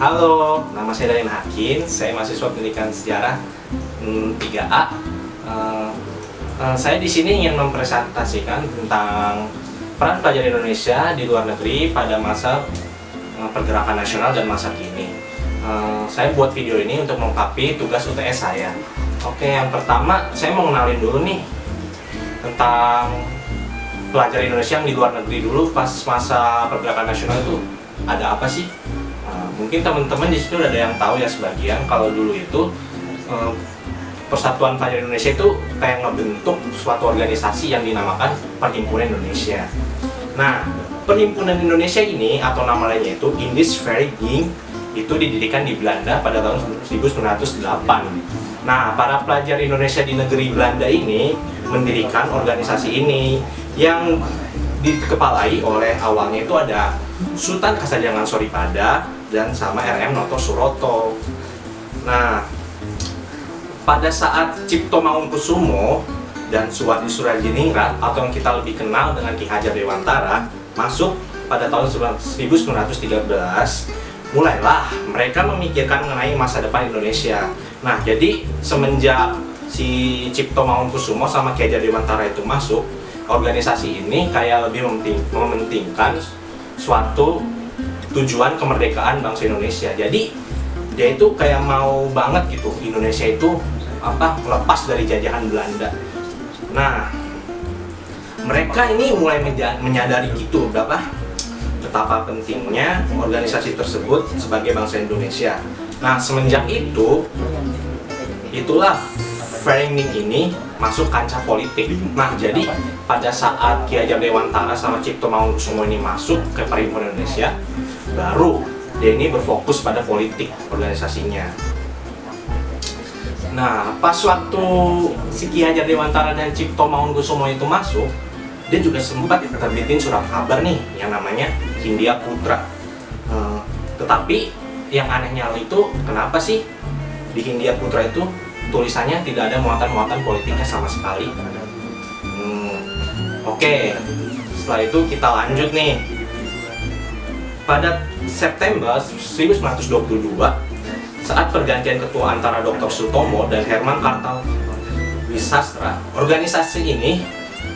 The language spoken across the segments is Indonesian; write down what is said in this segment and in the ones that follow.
Halo, nama saya Darin Hakim, saya mahasiswa pendidikan sejarah 3A. Saya di sini ingin mempresentasikan tentang peran pelajar Indonesia di luar negeri pada masa pergerakan nasional dan masa kini. Saya buat video ini untuk melengkapi tugas UTS saya. Oke, yang pertama saya mau kenalin dulu nih tentang pelajar Indonesia yang di luar negeri dulu pas masa pergerakan nasional itu ada apa sih? Mungkin teman-teman di situ udah ada yang tahu ya sebagian kalau dulu itu Persatuan Pelajar Indonesia itu kayak ngebentuk suatu organisasi yang dinamakan Perhimpunan Indonesia. Nah, Perhimpunan Indonesia ini atau nama lainnya itu Indisch Vereniging itu didirikan di Belanda pada tahun 1908. Nah, para pelajar Indonesia di negeri Belanda ini mendirikan organisasi ini yang dikepalai oleh awalnya itu ada Sultan Kasarjangan Soripada dan sama R.M. Noto Suroto. Nah, pada saat Cipto Mangunkusumo dan Suwadi Surajiningrat atau yang kita lebih kenal dengan Ki Hajar Dewantara masuk pada tahun 1913, mulailah mereka memikirkan mengenai masa depan Indonesia. Nah, jadi semenjak si Cipto Mangunkusumo sama Ki Hajar Dewantara itu masuk, organisasi ini kayak lebih mementingkan suatu tujuan kemerdekaan bangsa Indonesia. Jadi dia itu kayak mau banget gitu Indonesia itu lepas dari jajahan Belanda. Nah, mereka ini mulai menyadari gitu betapa pentingnya organisasi tersebut sebagai bangsa Indonesia. Nah, semenjak itulah Vereniging ini masuk kancah politik. Nah, jadi pada saat Ki Hajar Dewantara sama Cipto Mangunkusumo ini masuk ke Perhimpunan Indonesia, baru dia ini berfokus pada politik organisasinya. Nah, pas waktu si Ki Hajar Dewantara dan Cipto Mangunkusumo itu masuk, dia juga sempat terbitin surat kabar nih yang namanya Hindia Putra. Tetapi yang anehnya itu kenapa sih di Hindia Putra itu tulisannya tidak ada muatan-muatan politiknya sama sekali? Oke, setelah itu kita lanjut nih. Pada September 1922, saat pergantian ketua antara Dr. Sutomo dan Herman Kartawisastra, organisasi ini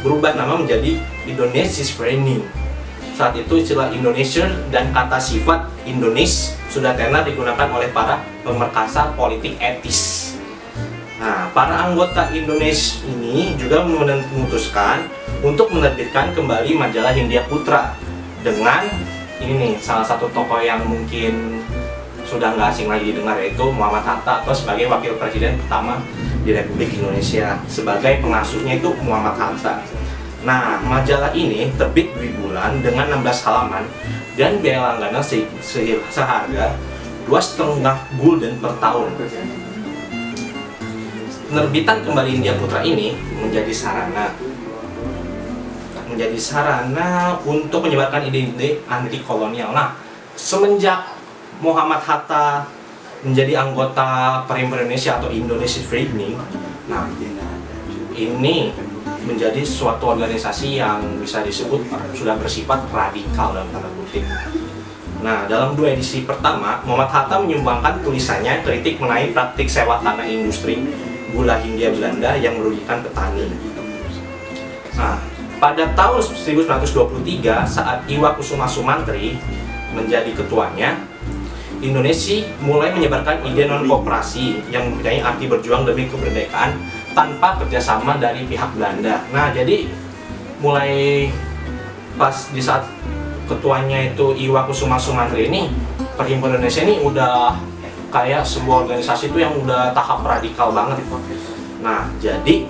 berubah nama menjadi Indonesisch Vereniging. Saat itu istilah Indonesia dan kata sifat Indonesia sudah tenar digunakan oleh para pemerkasa politik etis. Nah, para anggota Indonesia ini juga memutuskan untuk menerbitkan kembali majalah Hindia Putra dengan ini nih, salah satu tokoh yang mungkin sudah nggak asing lagi didengar, yaitu Muhammad Hatta atau sebagai wakil presiden pertama di Republik Indonesia. Sebagai pengasuhnya itu Muhammad Hatta. Nah, majalah ini terbit 2 bulan dengan 16 halaman dan biaya langganan seharga 2,5 gulden per tahun. Penerbitan kembali Hindia Putra ini menjadi sarana untuk menyebarkan ide-ide anti kolonial. Nah, semenjak Muhammad Hatta menjadi anggota Perhimpunan Indonesia atau Indonesisch Vereniging, nah ini menjadi suatu organisasi yang bisa disebut sudah bersifat radikal dalam tanda kutip. Nah, dalam 2 edisi pertama, Muhammad Hatta menyumbangkan tulisannya kritik mengenai praktik sewa tanah industri gula Hindia Belanda yang merugikan petani. Nah, pada tahun 1923 saat Iwa Kusuma Sumantri menjadi ketuanya, Indonesia mulai menyebarkan ide non-koperasi yang mempunyai arti berjuang demi kemerdekaan tanpa kerjasama dari pihak Belanda. Nah, jadi mulai pas di saat ketuanya itu Iwa Kusuma Sumantri ini, Perhimpunan Indonesia ini udah kayak sebuah organisasi itu yang udah tahap radikal banget itu. Nah, jadi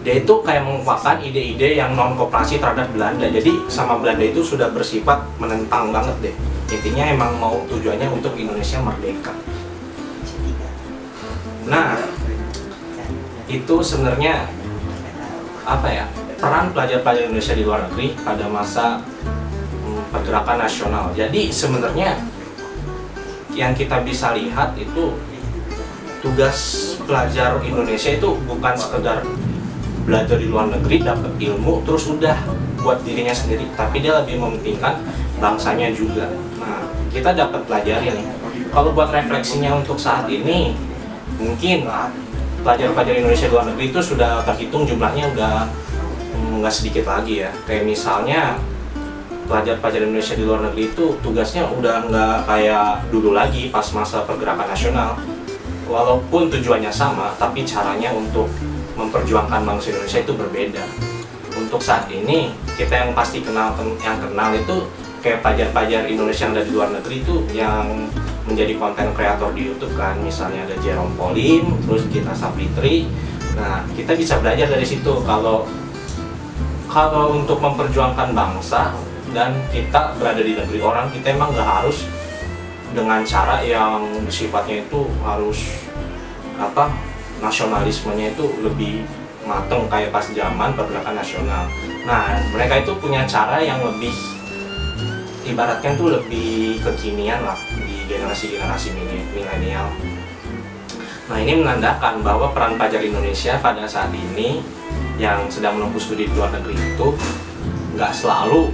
dia itu kayak menguatkan ide-ide yang non-koperasi terhadap Belanda. Jadi sama Belanda itu sudah bersifat menentang banget deh. Intinya emang mau tujuannya untuk Indonesia merdeka. Nah, itu sebenarnya peran pelajar-pelajar Indonesia di luar negeri pada masa pergerakan nasional. Jadi sebenarnya yang kita bisa lihat itu tugas pelajar Indonesia itu bukan sekedar belajar di luar negeri, dapat ilmu, terus udah buat dirinya sendiri, tapi dia lebih mementingkan bangsanya juga. Nah, kita dapat pelajari nih. Kalau buat refleksinya untuk saat ini, mungkin pelajar-pelajar Indonesia di luar negeri itu sudah terhitung jumlahnya udah nggak sedikit lagi ya. Kayak misalnya pelajar-pelajar Indonesia di luar negeri itu tugasnya udah nggak kayak dulu lagi pas masa pergerakan nasional. Walaupun tujuannya sama, tapi caranya untuk memperjuangkan bangsa Indonesia itu berbeda. Untuk saat ini, kita yang pasti kenal itu kayak pelajar-pelajar Indonesia yang ada di luar negeri itu yang menjadi konten kreator di YouTube kan. Misalnya ada Jerome Pauline, terus Gita Sapitri. Nah, kita bisa belajar dari situ kalau untuk memperjuangkan bangsa dan kita berada di negeri orang, kita emang nggak harus dengan cara yang sifatnya itu harus nasionalismenya itu lebih mateng kayak pas zaman pergerakan nasional. Nah, mereka itu punya cara yang lebih ibaratkan tuh lebih kekinian lah di generasi-generasi milenial. Nah, ini menandakan bahwa peran pelajar Indonesia pada saat ini yang sedang menempuh studi di luar negeri itu nggak selalu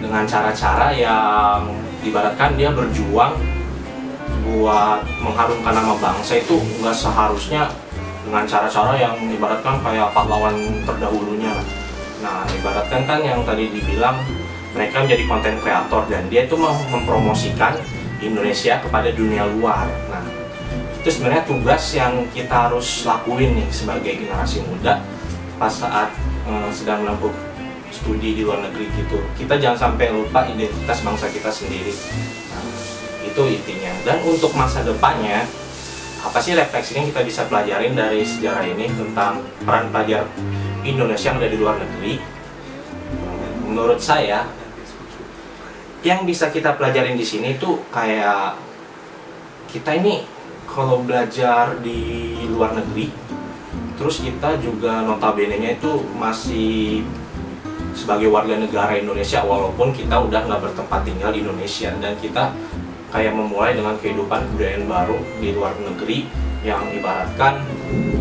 dengan cara-cara yang ibaratkan dia berjuang buat mengharumkan nama bangsa, itu nggak seharusnya dengan cara-cara yang ibaratkan kayak pahlawan terdahulunya. Nah, ibaratkan kan yang tadi dibilang mereka menjadi konten kreator dan dia itu mau mempromosikan Indonesia kepada dunia luar. Nah, itu sebenarnya tugas yang kita harus lakuin nih sebagai generasi muda pas saat sedang menempuh studi di luar negeri gitu. Kita jangan sampai lupa identitas bangsa kita sendiri. Nah, itu intinya. Dan untuk masa depannya, apa sih refleksi yang kita bisa pelajarin dari sejarah ini tentang peran pelajar Indonesia yang ada di luar negeri? Menurut saya, yang bisa kita pelajarin di sini tuh kayak kita ini kalau belajar di luar negeri, terus kita juga notabene-nya itu masih sebagai warga negara Indonesia walaupun kita udah nggak bertempat tinggal di Indonesia, dan kita kayak memulai dengan kehidupan kebudayaan baru di luar negeri yang ibaratkan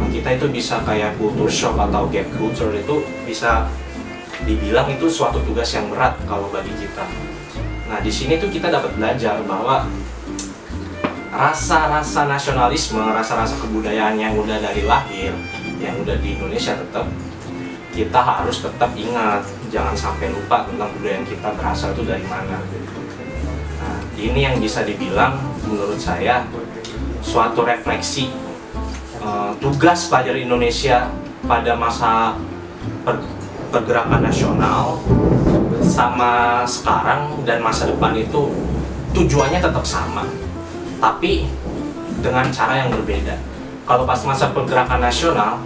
kita itu bisa kayak culture shock atau gap culture, itu bisa dibilang itu suatu tugas yang berat kalau bagi kita. Nah, di sini tuh kita dapat belajar bahwa rasa-rasa nasionalisme, rasa-rasa kebudayaan yang udah dari lahir, yang udah di Indonesia, tetap kita harus tetap ingat, jangan sampai lupa tentang kebudayaan kita berasal itu dari mana. Nah, ini yang bisa dibilang menurut saya suatu refleksi tugas pelajar Indonesia pada masa pergerakan nasional sama sekarang dan masa depan itu tujuannya tetap sama, tapi dengan cara yang berbeda. Kalau pas masa pergerakan nasional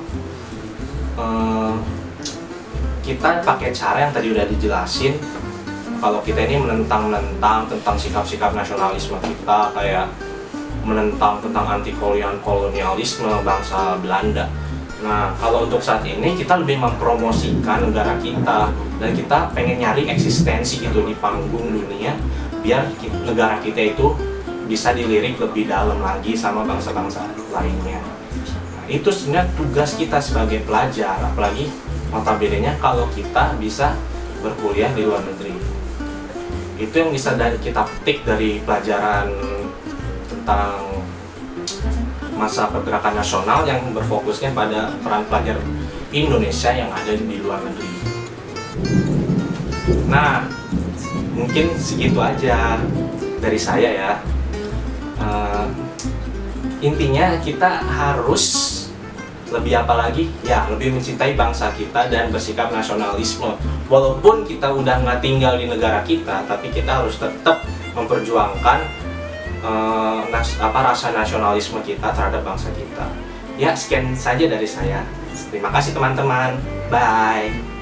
kita pakai cara yang tadi udah dijelasin. Kalau kita ini menentang tentang sikap-sikap nasionalisme kita, kayak menentang tentang anti kolonialisme bangsa Belanda. Nah, kalau untuk saat ini kita lebih mempromosikan negara kita dan kita pengen nyari eksistensi gitu di panggung dunia biar negara kita itu bisa dilirik lebih dalam lagi sama bangsa-bangsa lainnya. Nah, itu sebenarnya tugas kita sebagai pelajar, apalagi notabene-nya kalau kita bisa berkuliah di luar negeri. Itu yang bisa kita petik dari pelajaran tentang masa pergerakan nasional yang berfokusnya pada peran pelajar Indonesia yang ada di luar negeri. Nah, mungkin segitu aja dari saya ya. Intinya kita harus lebih apa lagi? Ya, lebih mencintai bangsa kita dan bersikap nasionalisme. Walaupun kita udah nggak tinggal di negara kita, tapi kita harus tetap memperjuangkan rasa nasionalisme kita terhadap bangsa kita. Ya, sekian saja dari saya. Terima kasih teman-teman. Bye.